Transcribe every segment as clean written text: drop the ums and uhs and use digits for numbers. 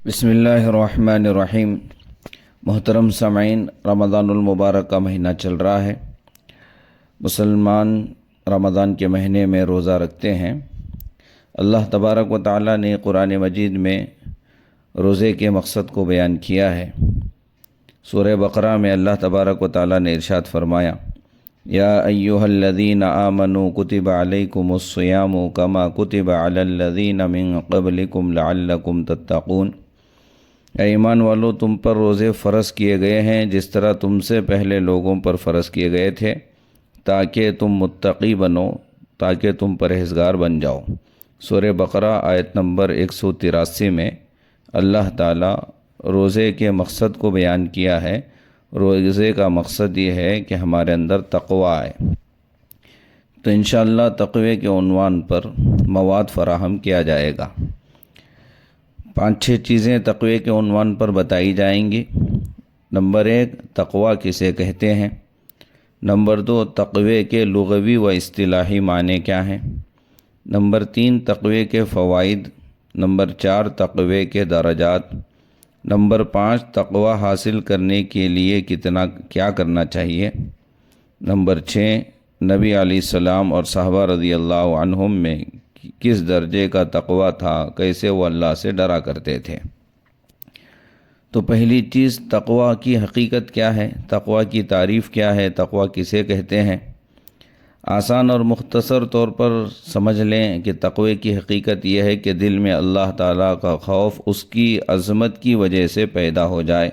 بسم اللہ الرحمن الرحیم۔ محترم سامعین، رمضان المبارک کا مہینہ چل رہا ہے۔ مسلمان رمضان کے مہینے میں روزہ رکھتے ہیں۔ اللہ تبارک و تعالی نے قرآن مجید میں روزے کے مقصد کو بیان کیا ہے۔ سورہ بقرہ میں اللہ تبارک و تعالی نے ارشاد فرمایا، یا ایہا الذین آمنوا کتب علیکم الصیام کما کتب علی الذین من قبلکم لعلکم تتقون۔ اے ایمان والو، تم پر روزے فرض کیے گئے ہیں جس طرح تم سے پہلے لوگوں پر فرض کیے گئے تھے، تاکہ تم متقی بنو، تاکہ تم پرہیزگار بن جاؤ۔ سورہ بقرہ آیت نمبر 183 میں اللہ تعالیٰ روزے کے مقصد کو بیان کیا ہے۔ روزے کا مقصد یہ ہے کہ ہمارے اندر تقوی آئے۔ تو انشاءاللہ تقوی کے عنوان پر مواد فراہم کیا جائے گا۔ 5-6 چیزیں تقوی کے عنوان پر بتائی جائیں گی۔ نمبر 1، تقوی کسے کہتے ہیں۔ نمبر 2، تقوی کے لغوی و اصطلاحی معنی کیا ہیں۔ نمبر 3، تقوی کے فوائد۔ نمبر 4، تقوی کے درجات۔ نمبر 5، تقوی حاصل کرنے کے لیے کیا کرنا چاہیے۔ نمبر 6، نبی علیہ السلام اور صحابہ رضی اللہ عنہم میں کس درجے کا تقوی تھا، کیسے وہ اللہ سے ڈرا کرتے تھے۔ تو پہلی چیز، تقوی کی حقیقت کیا ہے، تقوی کی تعریف کیا ہے، تقوی کسے کہتے ہیں۔ آسان اور مختصر طور پر سمجھ لیں کہ تقوی کی حقیقت یہ ہے کہ دل میں اللہ تعالیٰ کا خوف اس کی عظمت کی وجہ سے پیدا ہو جائے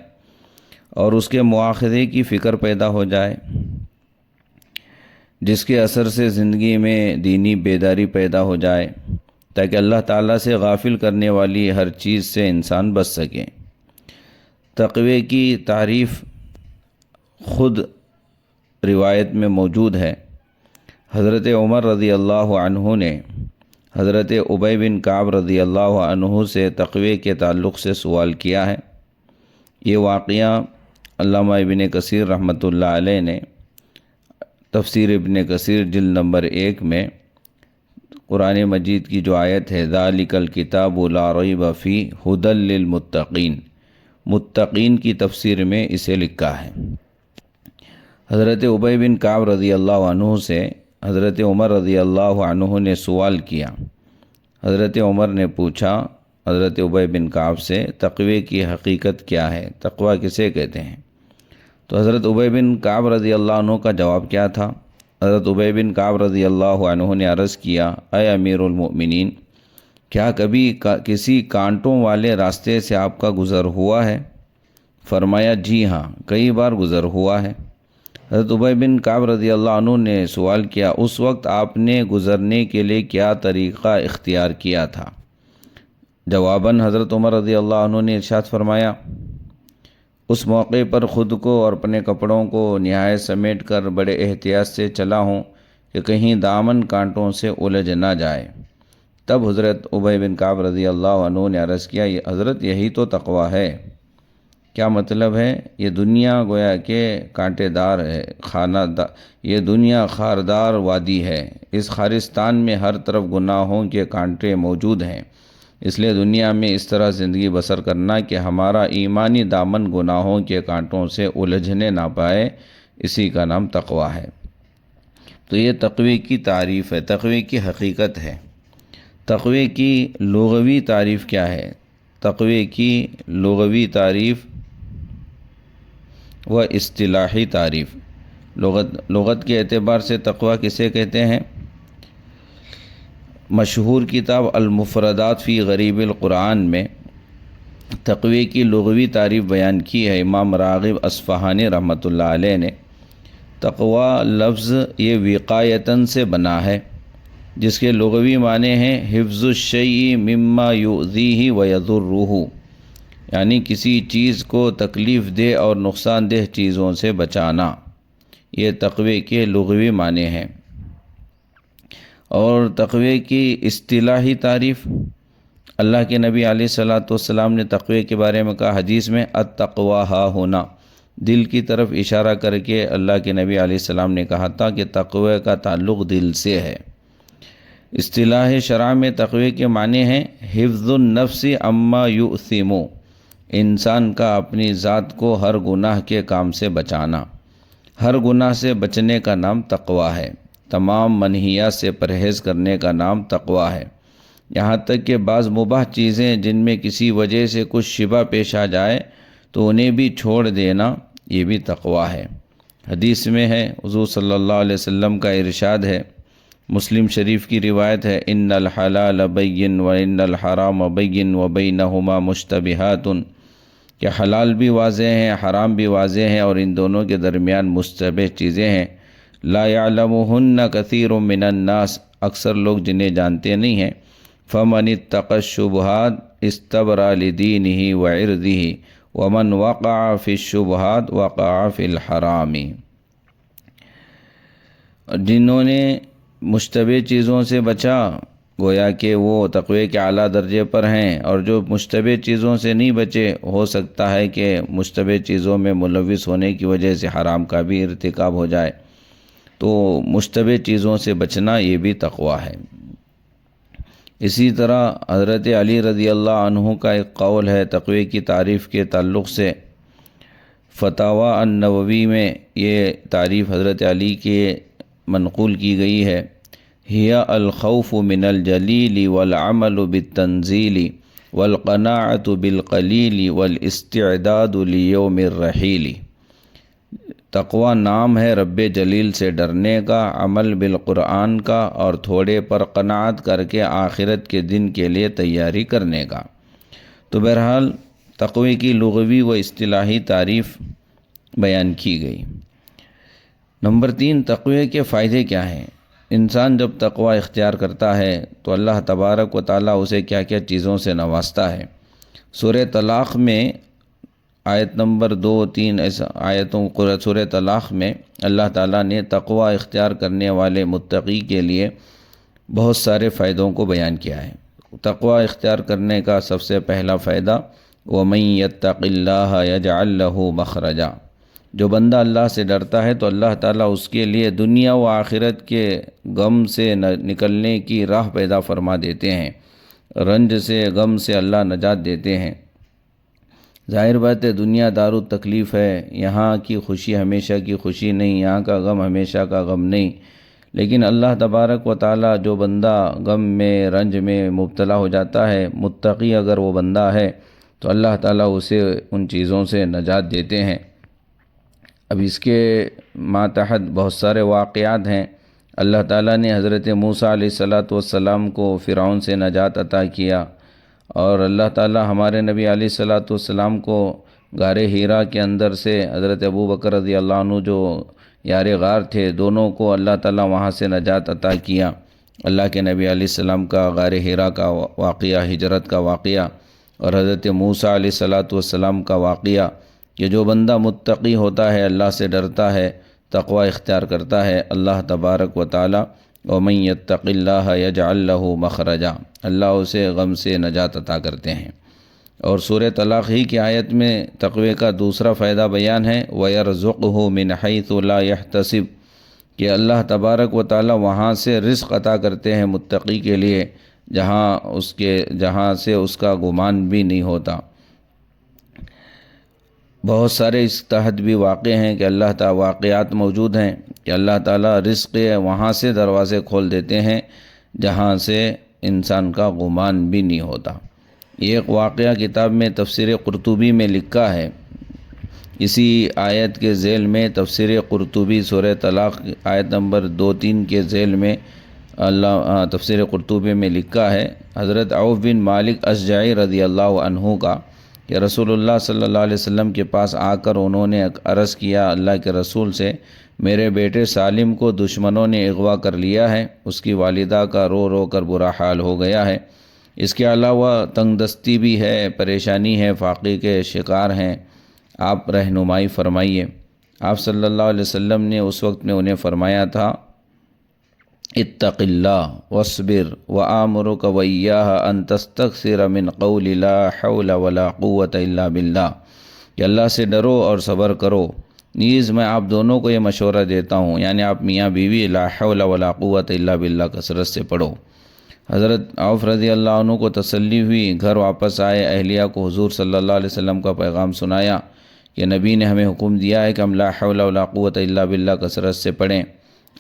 اور اس کے مواخذے کی فکر پیدا ہو جائے، جس کے اثر سے زندگی میں دینی بیداری پیدا ہو جائے، تاکہ اللہ تعالیٰ سے غافل کرنے والی ہر چیز سے انسان بچ سکے۔ تقوی کی تعریف خود روایت میں موجود ہے۔ حضرت عمر رضی اللہ عنہ نے حضرت ابی بن کعب رضی اللہ عنہ سے تقوی کے تعلق سے سوال کیا ہے۔ یہ واقعہ علامہ ابن کثیر رحمۃ اللہ علیہ نے تفسیر ابن کثیر جلد نمبر 1 میں قرآن مجید کی جو آیت ہے، ذالک الکتاب لا ریب فیہ ھدی للمتقین، متقین کی تفسیر میں اسے لکھا ہے۔ حضرت ابی بن کعب رضی اللہ عنہ سے حضرت عمر رضی اللہ عنہ نے سوال کیا۔ حضرت عمر نے پوچھا حضرت ابی بن کعب سے، تقوی کی حقیقت کیا ہے، تقوی کسے کہتے ہیں۔ تو حضرت ابی بن کعب رضی اللہ عنہ کا جواب کیا تھا۔ حضرت ابی بن کعب رضی اللہ عنہ نے عرض کیا، اے امیر المؤمنین، کیا کبھی کسی کانٹوں والے راستے سے آپ کا گزر ہوا ہے؟ فرمایا، جی ہاں، کئی بار گزر ہوا ہے۔ حضرت ابی بن کعب رضی اللہ عنہ نے سوال کیا، اس وقت آپ نے گزرنے کے لیے کیا طریقہ اختیار کیا تھا؟ جواباً حضرت عمر رضی اللہ عنہ نے ارشاد فرمایا، اس موقع پر خود کو اور اپنے کپڑوں کو نہایت سمیٹ کر بڑے احتیاط سے چلا ہوں کہ کہیں دامن کانٹوں سے الجھ نہ جائے۔ تب حضرت ابی بن کعب رضی اللہ عنہ نے عرض کیا، حضرت یہی تو تقوی ہے۔ کیا مطلب ہے؟ یہ دنیا گویا کہ کانٹے دار ہے، یہ دنیا خاردار وادی ہے۔ اس خارستان میں ہر طرف گناہوں کے کانٹے موجود ہیں، اس لیے دنیا میں اس طرح زندگی بسر کرنا کہ ہمارا ایمانی دامن گناہوں کے کانٹوں سے الجھنے نہ پائے، اسی کا نام تقوی ہے۔ تو یہ تقوی کی تعریف ہے، تقوی کی حقیقت ہے۔ تقوی کی لغوی تعریف کیا ہے؟ تقوی کی لغوی تعریف و اصطلاحی تعریف۔ لغت کے اعتبار سے تقوی کسے کہتے ہیں؟ مشہور کتاب المفردات فی غریب القرآن میں تقوی کی لغوی تعریف بیان کی ہے۔ امام راغب اصفہانی رحمۃ اللہ علیہ نے تقوی لفظ یہ وقایتاً سے بنا ہے، جس کے لغوی معنی ہیں حفظ الشیء مما یؤذیہ ویضرہ، یعنی کسی چیز کو تکلیف دہ اور نقصان دہ چیزوں سے بچانا، یہ تقوی کے لغوی معنی ہیں۔ اور تقوی کی اصطلاحی تعریف، اللہ کے نبی علیہ الصلاۃ والسلام نے تقوی کے بارے میں کہا، حدیث میں التقوی ہا ہونا، دل کی طرف اشارہ کر کے اللہ کے نبی علیہ السلام نے کہا تھا کہ تقوی کا تعلق دل سے ہے۔ اصطلاح شرع میں تقوی کے معنی ہیں حفظ النفس اما یؤثم، انسان کا اپنی ذات کو ہر گناہ کے کام سے بچانا۔ ہر گناہ سے بچنے کا نام تقویٰ ہے۔ تمام منہیات سے پرہیز کرنے کا نام تقویٰ ہے۔ یہاں تک کہ بعض مباح چیزیں جن میں کسی وجہ سے کچھ شبہ پیش آ جائے تو انہیں بھی چھوڑ دینا، یہ بھی تقویٰ ہے۔ حدیث میں ہے، حضور صلی اللہ علیہ وسلم کا ارشاد ہے، مسلم شریف کی روایت ہے، ان الحلال بین و ان الحرام بین و بینہما مشتبہات، کہ حلال بھی واضح ہیں، حرام بھی واضح ہیں، اور ان دونوں کے درمیان مشتبہ چیزیں ہیں۔ لا یعلمہن کثیر من الناس، اکثر لوگ جنہیں جانتے نہیں ہیں۔ فمن اتقى الشبہات استبرأ لدینہ وعرضہ ومن وقع فی الشبہات وقع فی الحرام۔ جنہوں نے مشتبہ چیزوں سے بچا، گویا کہ وہ تقوی کے اعلیٰ درجے پر ہیں، اور جو مشتبہ چیزوں سے نہیں بچے، ہو سکتا ہے کہ مشتبہ چیزوں میں ملوث ہونے کی وجہ سے حرام کا بھی ارتکاب ہو جائے۔ تو مشتبہ چیزوں سے بچنا یہ بھی تقویٰ ہے۔ اسی طرح حضرت علی رضی اللہ عنہ کا ایک قول ہے تقوی کی تعریف کے تعلق سے، فتاوی النووی میں یہ تعریف حضرت علی کے منقول کی گئی ہے، ہی الخوف من الجلیل والعمل بالتنزیل والقناعۃ بالقلیل والاستعداد لیوم الرحیل۔ تقویٰ نام ہے رب جلیل سے ڈرنے کا، عمل بالقرآن کا، اور تھوڑے پر قناعت کر کے آخرت کے دن کے لیے تیاری کرنے کا۔ تو بہرحال تقوی کی لغوی و اصطلاحی تعریف بیان کی گئی۔ نمبر 3، تقوی کے فائدے کیا ہیں؟ انسان جب تقوی اختیار کرتا ہے تو اللہ تبارک و تعالیٰ اسے کیا کیا چیزوں سے نوازتا ہے۔ سورہ طلاق میں آیت نمبر 2، 3 آیتوں سورہ طلاق میں اللہ تعالیٰ نے تقوی اختیار کرنے والے متقی کے لیے بہت سارے فائدوں کو بیان کیا ہے۔ تقوی اختیار کرنے کا سب سے پہلا فائدہ، وَمَن يَتَّقِ اللَّهَ يَجْعَل لَّهُ مَخْرَجًا، جو بندہ اللہ سے ڈرتا ہے تو اللہ تعالیٰ اس کے لیے دنیا و آخرت کے غم سے نکلنے کی راہ پیدا فرما دیتے ہیں، رنج سے، غم سے اللہ نجات دیتے ہیں۔ ظاہر بات ہے دنیا دار التکلیف ہے، یہاں کی خوشی ہمیشہ کی خوشی نہیں، یہاں کا غم ہمیشہ کا غم نہیں، لیکن اللہ تبارک و تعالیٰ جو بندہ غم میں، رنج میں مبتلا ہو جاتا ہے، متقی اگر وہ بندہ ہے تو اللہ تعالیٰ اسے ان چیزوں سے نجات دیتے ہیں۔ اب اس کے ماتحت بہت سارے واقعات ہیں۔ اللہ تعالیٰ نے حضرت موسیٰ علیہ السلام کو فرعون سے نجات عطا کیا، اور اللہ تعالیٰ ہمارے نبی علیہ السلام کو غار ہیرا کے اندر سے حضرت ابو بکر رضی اللہ عنہ جو یار غار تھے، دونوں کو اللہ تعالیٰ وہاں سے نجات عطا کیا۔ اللہ کے نبی علیہ السلام کا غار ہیرا کا واقعہ، ہجرت کا واقعہ، اور حضرت موسیٰ علیہ السلام کا واقعہ، کہ جو بندہ متقی ہوتا ہے، اللہ سے ڈرتا ہے، تقوی اختیار کرتا ہے، اللہ تبارک و تعالیٰ وَمَن يَتَّقِ اللَّهَ يَجْعَل لَّهُ مَخْرَجًا، اللہ اسے غم سے نجات عطا کرتے ہیں۔ اور سورہ طلاق ہی کی آیت میں تقوی کا دوسرا فائدہ بیان ہے، وَيَرْزُقْهُ مِنْ حَيْثُ لَا يَحْتَسِبُ، کہ اللہ تبارک و تعالیٰ وہاں سے رزق عطا کرتے ہیں متقی کے لیے جہاں سے اس کا گمان بھی نہیں ہوتا۔ بہت سارے اس تحت بھی واقع ہیں کہ اللہ تعالیٰ واقعات موجود ہیں کہ اللہ تعالیٰ رزق وہاں سے دروازے کھول دیتے ہیں جہاں سے انسان کا گمان بھی نہیں ہوتا۔ یہ ایک واقعہ کتاب میں تفسیر قرطبی میں لکھا ہے۔ اسی آیت کے ذیل میں تفسیر قرطبی سورہ طلاق آیت نمبر 2-3 کے ذیل میں تفسیر قرطبی میں لکھا ہے، حضرت عوف بن مالک اشجعی رضی اللہ عنہ کا، کہ رسول اللہ صلی اللہ علیہ وسلم کے پاس آ کر انہوں نے عرض کیا اللہ کے رسول سے، میرے بیٹے سالم کو دشمنوں نے اغوا کر لیا ہے، اس کی والدہ کا رو رو کر برا حال ہو گیا ہے، اس کے علاوہ تنگ دستی بھی ہے، پریشانی ہے، فاقے کے شکار ہیں، آپ رہنمائی فرمائیے۔ آپ صلی اللہ علیہ وسلم نے اس وقت میں انہیں فرمایا تھا، اتق اللہ واصبر وآمرک وإیاہ ان تستکثر من قول لا حول ولا قوة الا باللہ، کہ اللہ سے ڈرو اور صبر کرو۔ نیز میں آپ دونوں کو یہ مشورہ دیتا ہوں، یعنی آپ میاں بیوی، لا حول ولا قوة الا باللہ کثرت سے پڑھو۔ حضرت عوف رضی اللہ عنہ کو تسلی ہوئی، گھر واپس آئے، اہلیہ کو حضور صلی اللہ علیہ وسلم کا پیغام سنایا کہ نبی نے ہمیں حکم دیا ہے کہ ہم لا حول ولا قوت الا باللہ کثرت سے پڑھیں۔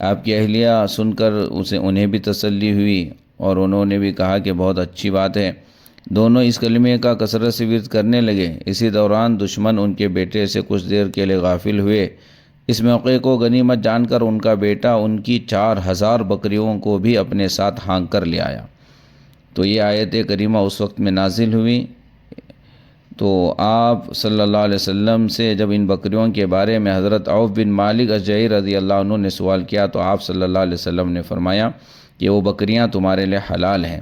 آپ کی اہلیہ سن کر انہیں بھی تسلی ہوئی اور انہوں نے بھی کہا کہ بہت اچھی بات ہے۔ دونوں اس کلمے کا کثرت سے ورد کرنے لگے۔ اسی دوران دشمن ان کے بیٹے سے کچھ دیر کے لیے غافل ہوئے۔ اس موقع کو غنیمت جان کر ان کا بیٹا ان کی 4000 بکریوں کو بھی اپنے ساتھ ہانک کر لے آیا۔ تو یہ آیت کریمہ اس وقت میں نازل ہوئی۔ تو آپ صلی اللہ علیہ وسلم سے جب ان بکریوں کے بارے میں حضرت عوف بن مالک اشجعی رضی اللہ عنہ نے سوال کیا تو آپ صلی اللہ علیہ وسلم نے فرمایا کہ وہ بکریاں تمہارے لیے حلال ہیں۔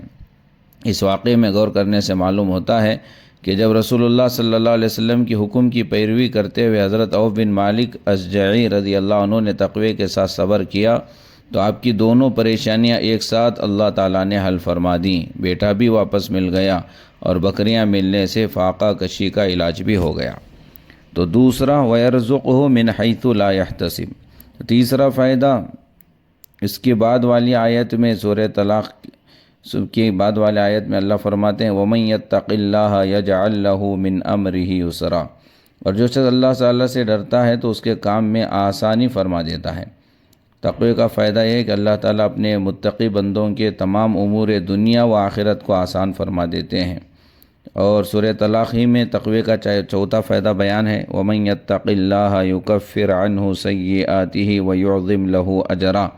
اس واقعے میں غور کرنے سے معلوم ہوتا ہے کہ جب رسول اللہ صلی اللہ علیہ وسلم کی حکم کی پیروی کرتے ہوئے حضرت عوف بن مالک اشجعی رضی اللہ عنہ نے تقوی کے ساتھ صبر کیا تو آپ کی دونوں پریشانیاں ایک ساتھ اللہ تعالیٰ نے حل فرما دیں۔ بیٹا بھی واپس مل گیا اور بکریاں ملنے سے فاقہ کشی کا علاج بھی ہو گیا۔ تو دوسرا وَيَرْزُقْهُ مِنْ حَيْثُ لَا يَحْتَسِبُ، تیسرا فائدہ اس کے بعد والی آیت میں، سورہ طلاق کی بعد والی آیت میں اللہ فرماتے ہیں وَمَن يَتَّقِ اللَّهَ يَجْعَلْ لَهُ مِنْ أَمْرِهِ يُسْرًا، اور جو شخص اللہ تعالیٰ سے ڈرتا ہے تو اس کے کام میں آسانی فرما دیتا ہے۔ تقوی کا فائدہ یہ ہے کہ اللہ تعالیٰ اپنے متقی بندوں کے تمام امور دنیا و آخرت کو آسان فرما دیتے ہیں۔ اور سورہ طلاق ہی میں تقوی کا چوتھا فائدہ بیان ہے وَمَن يَتَّقِ اللَّهَ يُكَفِّرْ عَنْهُ سَيِّئَاتِهِ وَيُعْظِمْ لَهُ أَجْرًا،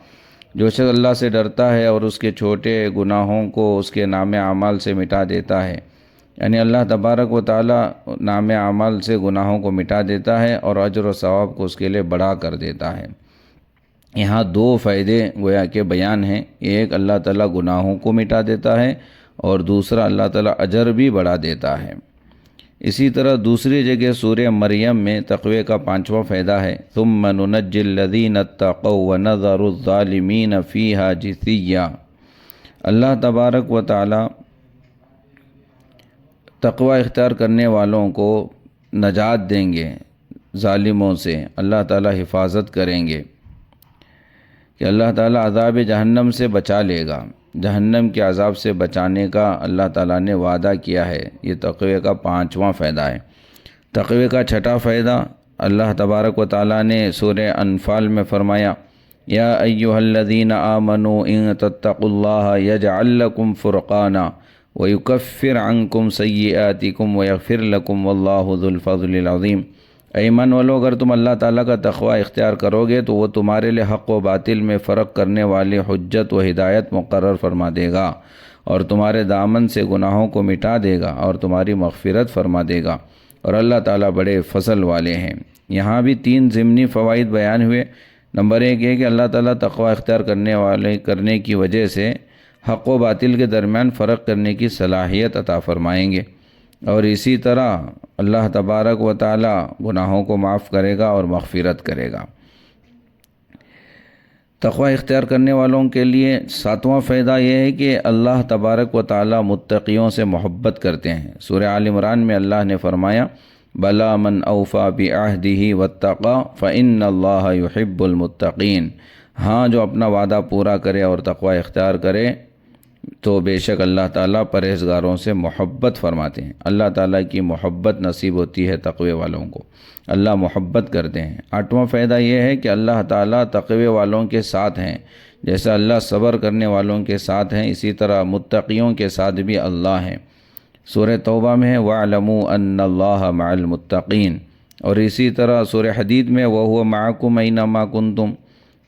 جو شخص اللہ سے ڈرتا ہے اور اس کے چھوٹے گناہوں کو اس کے نام اعمال سے مٹا دیتا ہے، یعنی اللہ تبارک و تعالیٰ نام اعمال سے گناہوں کو مٹا دیتا ہے اور اجر و ثواب کو اس کے لیے بڑھا کر دیتا ہے۔ یہاں دو فائدے گویا کہ بیان ہیں، ایک اللہ تعالیٰ گناہوں کو مٹا دیتا ہے اور دوسرا اللہ تعالیٰ اجر بھی بڑھا دیتا ہے۔ اسی طرح دوسری جگہ سورہ مریم میں تقوی کا پانچواں فائدہ ہے ثم ننجی الذین اتقوا ونذر الظالمین فیہا جثیا، اللہ تبارک و تعالیٰ تقوی اختیار کرنے والوں کو نجات دیں گے، ظالموں سے اللہ تعالیٰ حفاظت کریں گے کہ اللہ تعالیٰ عذاب جہنم سے بچا لے گا، جہنم کے عذاب سے بچانے کا اللہ تعالیٰ نے وعدہ کیا ہے۔ یہ تقوی کا پانچواں فائدہ ہے۔ تقوی کا چھٹا فائدہ اللہ تبارک و تعالیٰ نے سورہ انفال میں فرمایا یا ایھا الذین آمنوا ان تتقوا اللہ یجعل لکم فرقانا ویکفر عنکم سیئاتکم ویغفر لکم واللہ ذو الفضل العظیم، اے ایمان والو اگر تم اللہ تعالیٰ کا تقوی اختیار کرو گے تو وہ تمہارے لیے حق و باطل میں فرق کرنے والی حجت و ہدایت مقرر فرما دے گا اور تمہارے دامن سے گناہوں کو مٹا دے گا اور تمہاری مغفرت فرما دے گا، اور اللہ تعالیٰ بڑے فضل والے ہیں۔ یہاں بھی 3 ضمنی فوائد بیان ہوئے۔ نمبر 1 یہ کہ اللہ تعالیٰ تقوی اختیار کرنے کی وجہ سے حق و باطل کے درمیان فرق کرنے کی صلاحیت عطا فرمائیں گے، اور اسی طرح اللہ تبارک و تعالی گناہوں کو معاف کرے گا اور مغفرت کرے گا۔ تقوی اختیار کرنے والوں کے لیے 7واں فائدہ یہ ہے کہ اللہ تبارک و تعالی متقیوں سے محبت کرتے ہیں۔ سورہ آل عمران میں اللہ نے فرمایا بلا من اوفا بعہدہ واتقى فإن اللہ يحب المتقین، ہاں جو اپنا وعدہ پورا کرے اور تقوی اختیار کرے تو بے شک اللہ تعالیٰ پرہیزگاروں سے محبت فرماتے ہیں۔ اللہ تعالیٰ کی محبت نصیب ہوتی ہے تقوی والوں کو، اللہ محبت کرتے ہیں۔ 8واں فائدہ یہ ہے کہ اللہ تعالیٰ تقوی والوں کے ساتھ ہیں، جیسا اللہ صبر کرنے والوں کے ساتھ ہیں اسی طرح متقیوں کے ساتھ بھی اللہ ہیں۔ سورہ توبہ میں ہے وَاعْلَمُوا أَنَّ اللَّهَ مَعَ الْمُتَّقِينَ، اور اسی طرح سورہ حدید میں وَهُوَ مَعَكُمْ أَيْنَمَا كُنْتُمْ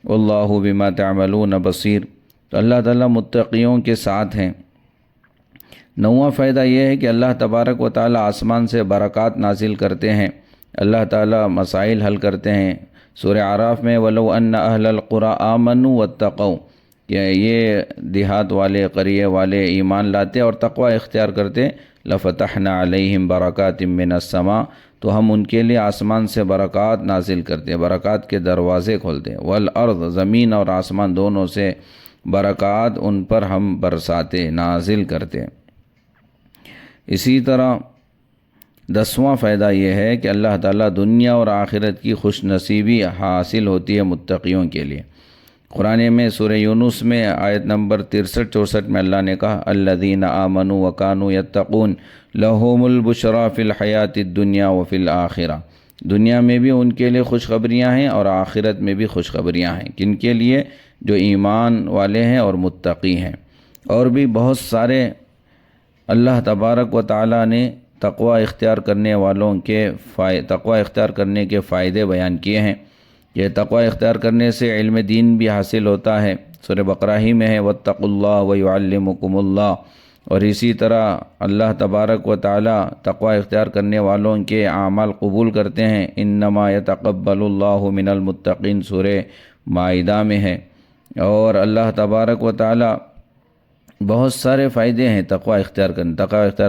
وَاللَّهُ بِمَا تَعْمَلُونَ بَصِيرٌ، تو اللہ تعالیٰ متقیوں کے ساتھ ہیں۔ 9واں فائدہ یہ ہے کہ اللہ تبارک و تعالیٰ آسمان سے برکات نازل کرتے ہیں، اللہ تعالیٰ مسائل حل کرتے ہیں۔ سورہ اعراف میں وَلَوْ أَنَّ أَهْلَ الْقُرَىٰ آمَنُوا وَاتَّقَوْا، کہ یہ دیہات والے قریے والے ایمان لاتے اور تقوی اختیار کرتے لَفَتَحْنَا عَلَيْهِمْ بَرَكَاتٍ مِّنَ السَّمَاءِ، تو ہم ان کے لیے آسمان سے برکات نازل کرتے، برکات کے دروازے کھولتے، وَالْأَرْض، زمین اور آسمان دونوں سے برکات ان پر ہم برساتے نازل کرتے۔ اسی طرح 10واں فائدہ یہ ہے کہ اللہ تعالیٰ دنیا اور آخرت کی خوش نصیبی حاصل ہوتی ہے متقیوں کے لیے۔ قرآن میں سورہ یونس میں آیت نمبر 63-64 میں اللہ نے کہا الذین آمنوا وکانوا یتقون لہم البشریٰ فی الحیات الدنیا وفی الآخرہ، دنیا میں بھی ان کے لیے خوشخبریاں ہیں اور آخرت میں بھی خوشخبریاں ہیں، کن کے لیے؟ جو ایمان والے ہیں اور متقی ہیں۔ اور بھی بہت سارے اللہ تبارک و تعالیٰ نے تقوی اختیار کرنے والوں کے تقوی اختیار کرنے کے فائدے بیان کیے ہیں۔ یہ تقوی اختیار کرنے سے علم دین بھی حاصل ہوتا ہے، سورہ بقرہ ہی میں ہے واتقوا اللہ ویعلمکم اللہ، اور اسی طرح اللہ تبارک و تعالیٰ تقوی اختیار کرنے والوں کے اعمال قبول کرتے ہیں، انما یتقبل اللہ من المتقین، سورہ مائدہ میں ہے۔ اور اللہ تبارک و تعالیٰ بہت سارے فائدے ہیں تقوی اختیار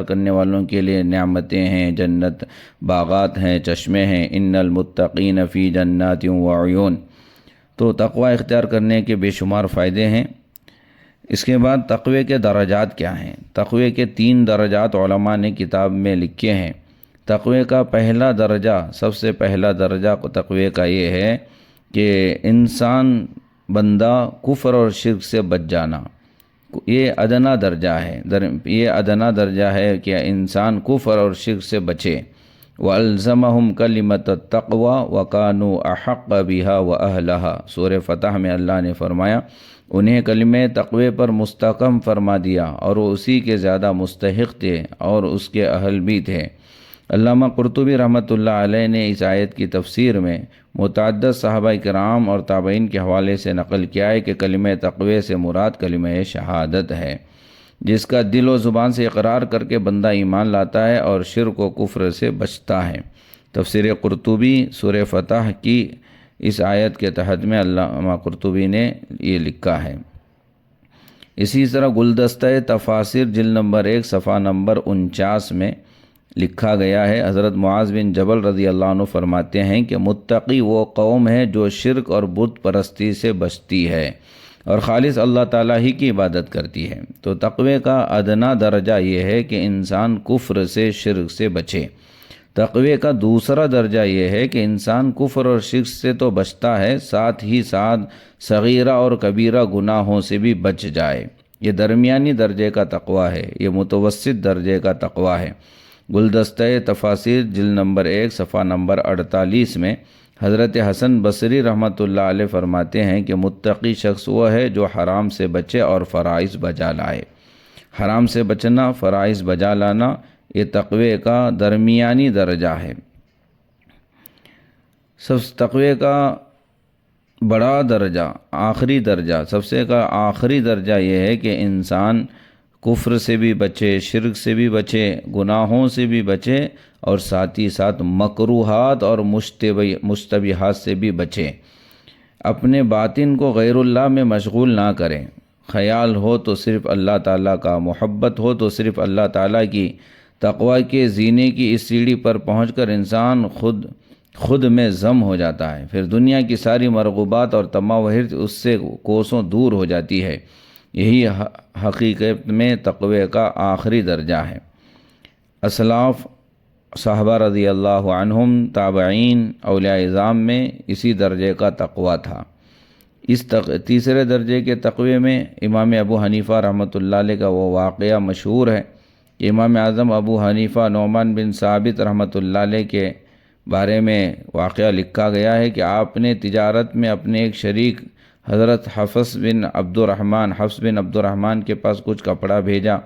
کرنے والوں کے لیے، نعمتیں ہیں، جنت باغات ہیں، چشمے ہیں، ان المتقین فی جنات وعیون۔ تو تقوی اختیار کرنے کے بے شمار فائدے ہیں۔ اس کے بعد تقوی کے درجات کیا ہیں؟ تقوی کے 3 درجات علماء نے کتاب میں لکھے ہیں۔ تقوی کا پہلا درجہ، سب سے پہلا درجہ تقوی کا یہ ہے کہ انسان بندہ کفر اور شرک سے بچ جانا، یہ ادنا درجہ ہے، کہ انسان کفر اور شرک سے بچے۔ وَأَلْزَمَهُمْ كَلِمَةَ التَّقْوَى وَكَانُوا أَحَقَّ بِهَا وَأَهْلَهَا، سورہ فتح میں اللہ نے فرمایا انہیں کلمہ تقوی پر مستحکم فرما دیا اور وہ اسی کے زیادہ مستحق تھے اور اس کے اہل بھی تھے۔ علامہ قرطبی رحمۃ اللہ علیہ نے اس آیت کی تفسیر میں متعدد صحابہ کرام اور تابعین کے حوالے سے نقل کیا ہے کہ کلمہ تقوی سے مراد کلمہ شہادت ہے، جس کا دل و زبان سے اقرار کر کے بندہ ایمان لاتا ہے اور شرک و کفر سے بچتا ہے۔ تفسیر قرطبی سورہ فتح کی اس آیت کے تحت میں علامہ قرطبی نے یہ لکھا ہے۔ اسی طرح گلدستہ تفاسیر جلد نمبر 1 صفحہ نمبر 49 میں لکھا گیا ہے، حضرت معاذ بن جبل رضی اللہ عنہ فرماتے ہیں کہ متقی وہ قوم ہے جو شرک اور بت پرستی سے بچتی ہے اور خالص اللہ تعالیٰ ہی کی عبادت کرتی ہے۔ تو تقوی کا ادنا درجہ یہ ہے کہ انسان کفر سے، شرک سے بچے۔ تقوی کا دوسرا درجہ یہ ہے کہ انسان کفر اور شرک سے تو بچتا ہے، ساتھ ہی ساتھ صغیرہ اور کبیرہ گناہوں سے بھی بچ جائے۔ یہ درمیانی درجے کا تقوی ہے، یہ متوسط درجے کا تقوی ہے۔ گلدستہ تفاسیر جلد نمبر 1 صفحہ نمبر 48 میں حضرت حسن بصری رحمۃ اللہ علیہ فرماتے ہیں کہ متقی شخص وہ ہے جو حرام سے بچے اور فرائض بجا لائے۔ حرام سے بچنا، فرائض بجا لانا، یہ تقوی کا درمیانی درجہ ہے۔ تقوی کا بڑا درجہ، آخری درجہ، آخری درجہ یہ ہے کہ انسان کفر سے بھی بچے، شرک سے بھی بچے، گناہوں سے بھی بچے اور ساتھ ہی ساتھ مکروہات اور مشتبہات سے بھی بچے۔ اپنے باطن کو غیر اللہ میں مشغول نہ کریں، خیال ہو تو صرف اللہ تعالیٰ کا، محبت ہو تو صرف اللہ تعالیٰ کی۔ تقوی کے زینے کی اس سیڑھی پر پہنچ کر انسان خود میں ضم ہو جاتا ہے، پھر دنیا کی ساری مرغوبات اور طمع و حرص اس سے کوسوں دور ہو جاتی ہے۔ یہی حقیقت میں تقوی کا آخری درجہ ہے۔ اسلاف صحابہ رضی اللہ عنہم، تابعین، اولیاء اعظام میں اسی درجے کا تقوی تھا۔ اس تیسرے درجے کے تقوی میں امام ابو حنیفہ رحمۃ اللہ علیہ کا وہ واقعہ مشہور ہے کہ امام اعظم ابو حنیفہ نعمان بن ثابت رحمۃ اللہ علیہ کے بارے میں واقعہ لکھا گیا ہے کہ آپ نے تجارت میں اپنے ایک شریک حضرت حفص بن عبد الرحمن کے پاس کچھ کپڑا بھیجا۔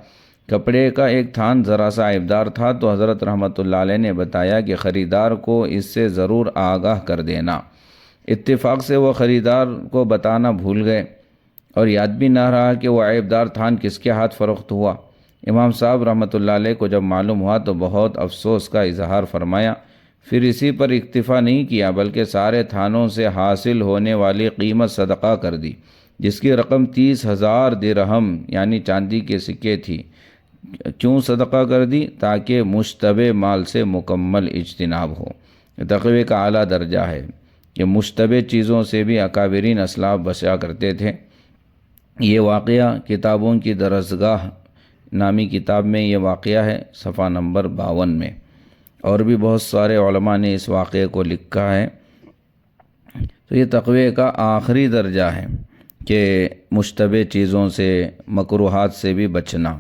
کپڑے کا ایک تھان ذرا سا عیبدار تھا تو حضرت رحمۃ اللہ علیہ نے بتایا کہ خریدار کو اس سے ضرور آگاہ کر دینا۔ اتفاق سے وہ خریدار کو بتانا بھول گئے اور یاد بھی نہ رہا کہ وہ عیبدار تھان کس کے ہاتھ فروخت ہوا۔ امام صاحب رحمۃ اللہ علیہ کو جب معلوم ہوا تو بہت افسوس کا اظہار فرمایا، پھر اسی پر اکتفا نہیں کیا بلکہ سارے تھانوں سے حاصل ہونے والی قیمت صدقہ کر دی، جس کی رقم 30,000 درہم یعنی چاندی کے سکے تھی۔ کیوں صدقہ کر دی؟ تاکہ مشتبہ مال سے مکمل اجتناب ہو۔ تقوی کا اعلیٰ درجہ ہے کہ مشتبہ چیزوں سے بھی اکابرین اسلاف بچا کرتے تھے۔ یہ واقعہ کتابوں کی درسگاہ نامی کتاب میں یہ واقعہ ہے، صفحہ نمبر 52 میں، اور بھی بہت سارے علماء نے اس واقعے کو لکھا ہے۔ تو یہ تقوی کا آخری درجہ ہے۔ کہ مشتبہ چیزوں سے، مکروہات سے بھی بچنا۔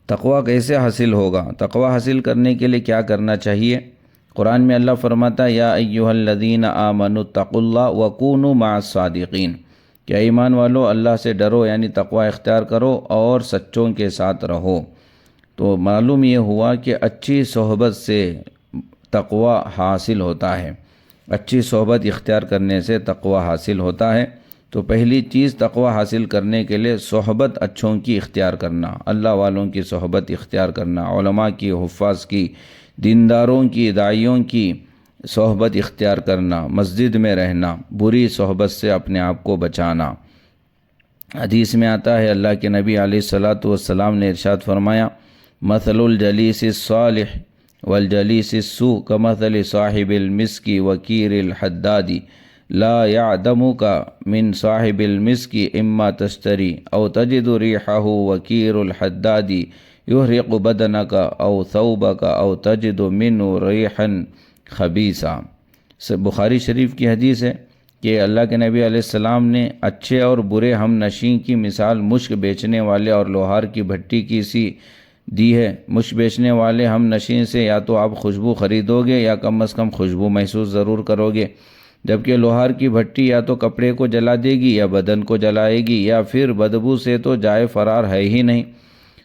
تقویٰ کیسے حاصل ہوگا؟ تقویٰ حاصل کرنے کے لیے کیا کرنا چاہیے؟ قرآن میں اللہ فرماتا ہے یا ایھا الذین آمنوا اتقوا اللہ وکونوا مع الصادقین، کہ ایمان والو اللہ سے ڈرو، یعنی تقویٰ اختیار کرو اور سچوں کے ساتھ رہو۔ تو معلوم یہ ہوا کہ اچھی صحبت سے تقویٰ حاصل ہوتا ہے، اچھی صحبت اختیار کرنے سے تقویٰ حاصل ہوتا ہے۔ تو پہلی چیز تقویٰ حاصل کرنے کے لیے صحبت اچھوں کی اختیار کرنا، اللہ والوں کی صحبت اختیار کرنا، علماء کی، حفاظ کی، دینداروں کی، داعیوں کی صحبت اختیار کرنا، مسجد میں رہنا، بری صحبت سے اپنے آپ کو بچانا۔ حدیث میں آتا ہے اللہ کے نبی علیہ الصلاۃ والسلام نے ارشاد فرمایا مثل الجلیس الصالح والجلیس السوء کمثل صاحب المسک وکیر الحداد لا يعدمك من صاحب المسك اما تشتری او تجد ریحہ وکیر الحداد یحرق بدنك او ثوبك او تجد منه ریحا خبیثا۔ بخاری شریف کی حدیث ہے کہ اللہ کے نبی علیہ السلام نے اچھے اور برے ہم نشیں کی مثال مشک بیچنے والے اور لوہار کی بھٹی کی سی دی ہے۔ مشک بیچنے والے ہم نشیں سے یا تو آپ خوشبو خریدو گے یا کم از کم خوشبو محسوس ضرور کرو گے، جبکہ لوہار کی بھٹی یا تو کپڑے کو جلا دے گی یا بدن کو جلائے گی، یا پھر بدبو سے تو جائے فرار ہے ہی نہیں۔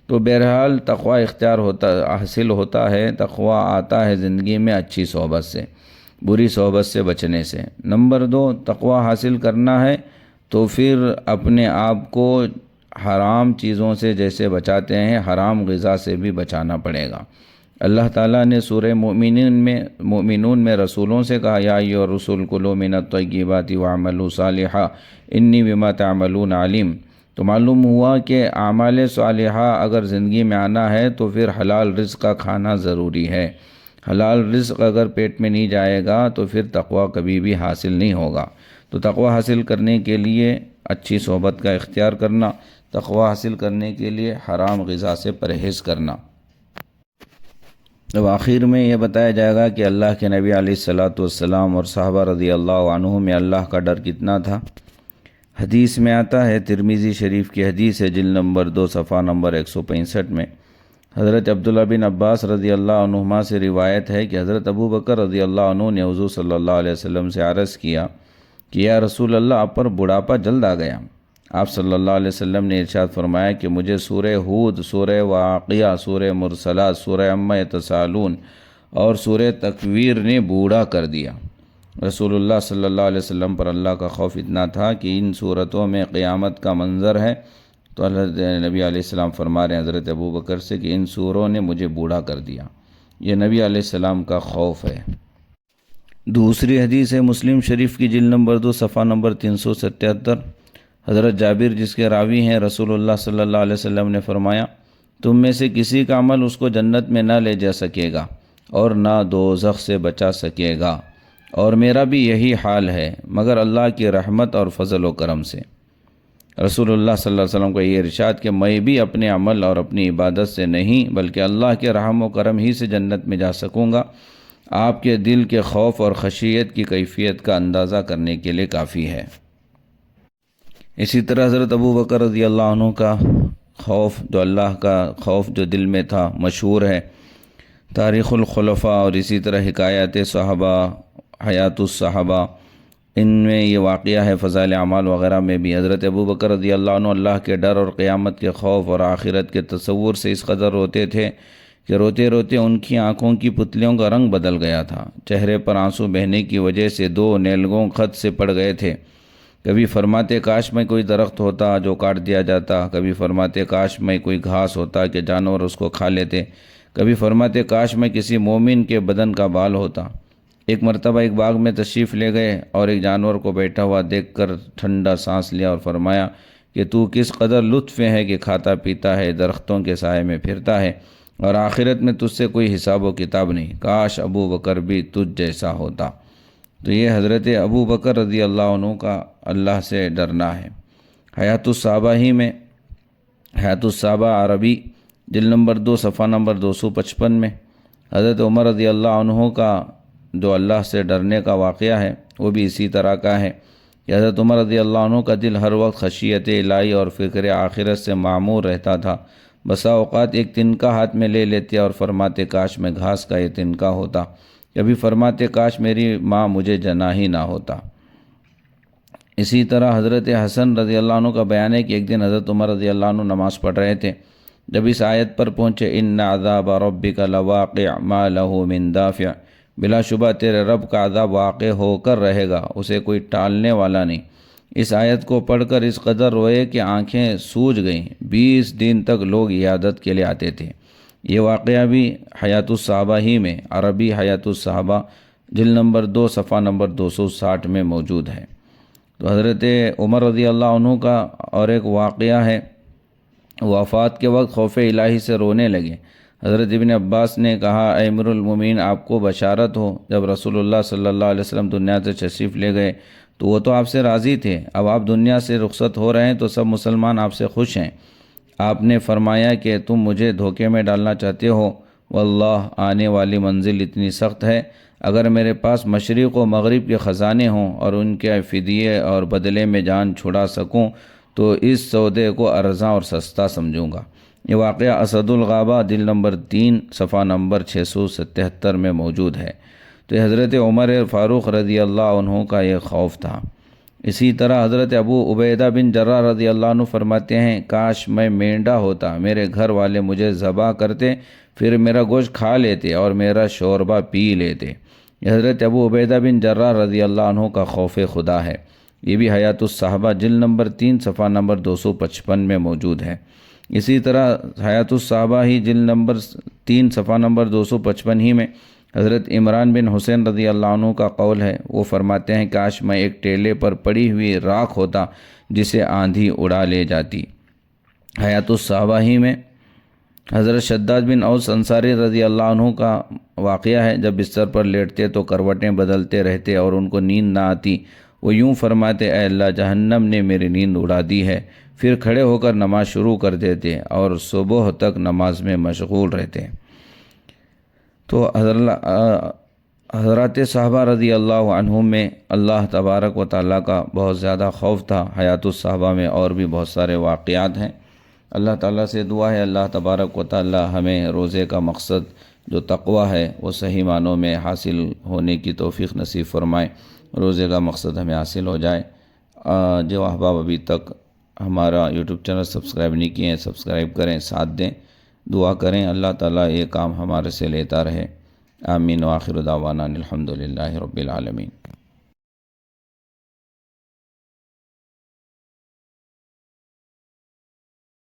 تو بہرحال تقویٰ حاصل ہوتا ہے، تقویٰ آتا ہے زندگی میں اچھی صحبت سے، بری صحبت سے بچنے سے۔ نمبر 2، تقویٰ حاصل کرنا ہے تو پھر اپنے آپ کو حرام چیزوں سے جیسے بچاتے ہیں، حرام غذا سے بھی بچانا پڑے گا۔ اللہ تعالیٰ نے سورہ مومنون میں رسولوں سے کہا یا ایھا الرسل کلوا من الطیبات واعملوا صالحا انی بما تعملون علیم۔ تو معلوم ہوا کہ اعمال صالحہ اگر زندگی میں آنا ہے تو پھر حلال رزق کا کھانا ضروری ہے۔ حلال رزق اگر پیٹ میں نہیں جائے گا تو پھر تقویٰ کبھی بھی حاصل نہیں ہوگا۔ تو تقویٰ حاصل کرنے کے لیے اچھی صحبت کا اختیار کرنا، تقویٰ حاصل کرنے کے لیے حرام غذا سے پرہیز کرنا۔ اب آخر میں یہ بتایا جائے گا کہ اللہ کے نبی علیہ الصلاۃ والسلام اور صحابہ رضی اللہ عنہم میں اللہ کا ڈر کتنا تھا۔ حدیث میں آتا ہے، ترمذی شریف کی حدیث ہے، جلد نمبر 2 صفحہ نمبر 165 میں حضرت عبداللہ بن عباس رضی اللہ عنہما سے روایت ہے کہ حضرت ابو بکر رضی اللہ عنہ نے حضور صلی اللہ علیہ وسلم سے عرض کیا کہ یا رسول اللہ، آپ پر بڑھاپا جلد آ گیا۔ آپ صلی اللہ علیہ وسلم نے ارشاد فرمایا کہ مجھے سورہ ہود، سورہ واقعہ، سورہ مرسلات، سورہ عما یتساءلون اور سورہ تکویر نے بوڑھا کر دیا۔ رسول اللہ صلی اللہ علیہ وسلم پر اللہ کا خوف اتنا تھا کہ ان صورتوں میں قیامت کا منظر ہے، تو حضرت نبی علیہ السلام فرما رہے ہیں حضرت ابو بکر سے کہ ان سوروں نے مجھے بوڑھا کر دیا۔ یہ نبی علیہ السلام کا خوف ہے۔ دوسری حدیث ہے مسلم شریف کی جلد نمبر 2 صفحہ نمبر 377، حضرت جابر جس کے راوی ہیں، رسول اللہ صلی اللہ علیہ وسلم نے فرمایا تم میں سے کسی کا عمل اس کو جنت میں نہ لے جا سکے گا اور نہ دوزخ سے بچا سکے گا، اور میرا بھی یہی حال ہے مگر اللہ کی رحمت اور فضل و کرم سے۔ رسول اللہ صلی اللہ علیہ وسلم کا یہ ارشاد کہ میں بھی اپنے عمل اور اپنی عبادت سے نہیں بلکہ اللہ کے رحم و کرم ہی سے جنت میں جا سکوں گا، آپ کے دل کے خوف اور خشیت کی کیفیت کا اندازہ کرنے کے لیے کافی ہے۔ اسی طرح حضرت ابو بکر رضی اللہ عنہ کا خوف، جو اللہ کا خوف جو دل میں تھا، مشہور ہے۔ تاریخ الخلفاء اور اسی طرح حکایات صحابہ، حیات الصحابہ، ان میں یہ واقعہ ہے، فضائل اعمال وغیرہ میں بھی حضرت ابو بکر رضی اللہ عنہ اللہ کے ڈر اور قیامت کے خوف اور آخرت کے تصور سے اس قدر روتے تھے کہ روتے روتے ان کی آنکھوں کی پتلیوں کا رنگ بدل گیا تھا، چہرے پر آنسو بہنے کی وجہ سے 2 نیلگوں خط سے پڑ گئے تھے۔ کبھی فرماتے کاش میں کوئی درخت ہوتا جو کاٹ دیا جاتا، کبھی فرماتے کاش میں کوئی گھاس ہوتا کہ جانور اس کو کھا لیتے، کبھی فرماتے کاش میں کسی مومن کے بدن کا بال ہوتا۔ ایک مرتبہ ایک باغ میں تشریف لے گئے اور ایک جانور کو بیٹھا ہوا دیکھ کر ٹھنڈا سانس لیا اور فرمایا کہ تو کس قدر لطف ہے کہ کھاتا پیتا ہے، درختوں کے سائے میں پھرتا ہے، اور آخرت میں تجھ سے کوئی حساب و کتاب نہیں، کاش ابو بکر بھی تجھ جیسا ہوتا۔ تو یہ حضرت ابو بکر رضی اللہ عنہ کا اللہ سے ڈرنا ہے۔ حیات الصحابہ ہی میں، حیات الصحابہ عربی جلد نمبر 2 صفحہ نمبر 255 میں حضرت عمر رضی اللہ عنہ کا جو اللہ سے ڈرنے کا واقعہ ہے وہ بھی اسی طرح کا ہے کہ حضرت عمر رضی اللہ عنہ کا دل ہر وقت خشیت الہی اور فکر آخرت سے معمور رہتا تھا۔ بسا اوقات ایک تنکا ہاتھ میں لے لیتے اور فرماتے کاش میں گھاس کا یہ تنکا ہوتا، کبھی فرماتے کاش میری ماں مجھے جنا ہی نہ ہوتا۔ اسی طرح حضرت حسن رضی اللہ عنہ کا بیان ہے کہ ایک دن حضرت عمر رضی اللہ عنہ نماز پڑھ رہے تھے، جب اس آیت پر پہنچے ان عذاب ربک لواقع ما له من دافع، بلا شبہ تیرے رب کا عذاب واقع ہو کر رہے گا، اسے کوئی ٹالنے والا نہیں۔ اس آیت کو پڑھ کر اس قدر روئے کہ آنکھیں سوج گئیں۔ 20 دن تک لوگ عیادت کے لیے آتے تھے۔ یہ واقعہ بھی حیات الصحابہ ہی میں، عربی حیات الصحابہ جلد نمبر 2 صفحہ نمبر 260 میں موجود ہے۔ تو حضرت عمر رضی اللہ عنہ کا اور ایک واقعہ ہے، وفات کے وقت خوف الہی سے رونے لگے۔ حضرت ابن عباس نے کہا اے امیر المومنین آپ کو بشارت ہو، جب رسول اللہ صلی اللہ علیہ وسلم دنیا سے تشریف لے گئے تو وہ تو آپ سے راضی تھے، اب آپ دنیا سے رخصت ہو رہے ہیں تو سب مسلمان آپ سے خوش ہیں۔ آپ نے فرمایا کہ تم مجھے دھوکے میں ڈالنا چاہتے ہو، واللہ آنے والی منزل اتنی سخت ہے، اگر میرے پاس مشرق و مغرب کے خزانے ہوں اور ان کے فدیے اور بدلے میں جان چھڑا سکوں تو اس سودے کو ارزاں اور سستا سمجھوں گا۔ یہ واقعہ اسد الغابہ جلد نمبر 3 صفحہ نمبر 677 میں موجود ہے۔ تو حضرت عمر فاروق رضی اللہ عنہ کا یہ خوف تھا۔ اسی طرح حضرت ابو عبیدہ بن جراح رضی اللہ عنہ فرماتے ہیں کاش میں مینڈا ہوتا، میرے گھر والے مجھے ذبح کرتے، پھر میرا گوشت کھا لیتے اور میرا شوربہ پی لیتے۔ یہ حضرت ابو عبیدہ بن جراح رضی اللہ عنہ کا خوف خدا ہے۔ یہ بھی حیات الصحابہ جلد نمبر 3 صفحہ نمبر 255 میں موجود ہے۔ اسی طرح حیات الصحابہ ہی جلد نمبر 3 صفحہ نمبر 255 ہی میں حضرت عمران بن حسین رضی اللہ عنہ کا قول ہے، وہ فرماتے ہیں کاش میں ایک ٹیلے پر پڑی ہوئی راکھ ہوتا جسے آندھی اڑا لے جاتی۔ حیات الصحابہ ہی میں حضرت شداد بن اوس انصاری رضی اللہ عنہ کا واقعہ ہے، جب بستر پر لیٹتے تو کروٹیں بدلتے رہتے اور ان کو نیند نہ آتی، وہ یوں فرماتے اے اللہ جہنم نے میری نیند اڑا دی ہے، پھر کھڑے ہو کر نماز شروع کر دیتے اور صبح تک نماز میں مشغول رہتے۔ تو حضرات صحابہ رضی اللہ عنہم میں اللہ تبارک و تعالیٰ کا بہت زیادہ خوف تھا۔ حیات الصحابہ میں اور بھی بہت سارے واقعات ہیں۔ اللہ تعالیٰ سے دعا ہے اللہ تبارک و تعالیٰ ہمیں روزے کا مقصد جو تقویٰ ہے وہ صحیح معنوں میں حاصل ہونے کی توفیق نصیب فرمائے، روزے کا مقصد ہمیں حاصل ہو جائے۔ جو احباب ابھی تک ہمارا یوٹیوب چینل سبسکرائب نہیں کیے ہیں سبسکرائب کریں، ساتھ دیں، دعا کریں اللہ تعالیٰ یہ کام ہمارے سے لیتا رہے۔ آمین وآخر دعوانا الحمدللہ رب العالمین۔